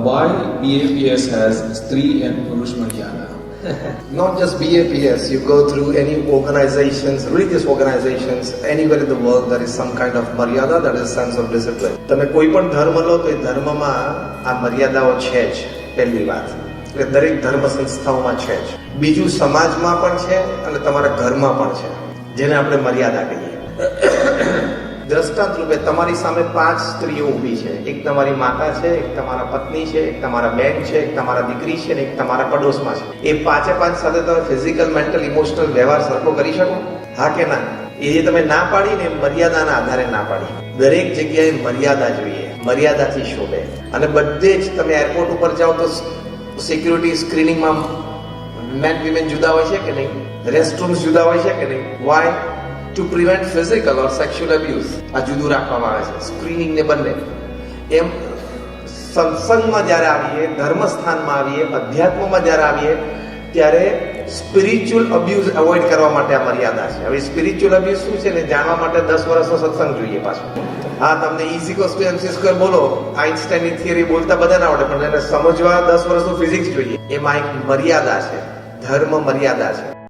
why BAPS has Stree and Purush Maryada? Not just BAPS, you go through any organizations, religious organizations, anywhere in the world, there is some kind of maryada, that is sense of discipline. તમે કોઈ પણ ધર્મ લો તો એ ધર્મમાં આ મર્યાદાઓ છે જ, પહેલી વાત. એટલે દરેક ધર્મ સંસ્થાઓમાં છે જ. બીજું સમાજમાં પણ છે અને તમારા ઘરમાં પણ છે, જેને આપણે મર્યાદા કહીએ. દ્રષ્ટાંત રૂપે તમારી સામે 5 સ્ત્રીઓ ઊભી છે. એક તમારી માતા છે, એક તમારા પત્ની છે, એક તમારા બેન છે, એક તમારા દીકરી છે અને એક તમારા પડોશમાં છે. એ 5 સાથે તમે ફિઝિકલ, મેન્ટલ, ઇમોશનલ વ્યવહાર સરખો કરી શકો? હા કે ના? એ જે તમે ના પાડીને મર્યાદાના આધારે ના પાડી. દરેક જગ્યાએ મર્યાદા જોઈએ, મર્યાદાથી શોભે. અને બધે જ તમે એરપોર્ટ ઉપર જાઓ તો સિક્યુરિટી સ્ક્રીનિંગમાં મેન વિમેન જુદા હોય છે કે નહીં? રેસ્ટરૂમ્સ જુદા હોય છે કે નહીં? Why? To prevent physical or sexual abuse. આ જુદું રાખવામાં આવે છે, સ્ક્રીનિંગ ને બંને. એમ સત્સંગમાં જ્યારે આવીએ, ધર્મસ્થાનમાં આવીએ, અધ્યાત્મમાં જ્યારે આવીએ ત્યારે સ્પિરિચ્યુઅલ અબ્યુઝ અવોઇડ કરવા માટે આ મર્યાદા છે. હવે સ્પિરિચ્યુઅલ અબ્યુઝ શું છે ને જાણવા માટે 10 વર્ષનો સત્સંગ જોઈએ પાછું. હા, તમને E=mc² બોલો, આઇન્સ્ટાઈનની થિયરી બોલતા બધાને આવડે, પણ એને સમજવા 10 વર્ષનું ફિઝિક્સ જોઈએ. એમાં એક મર્યાદા છે, ધર્મ મર્યાદા છે.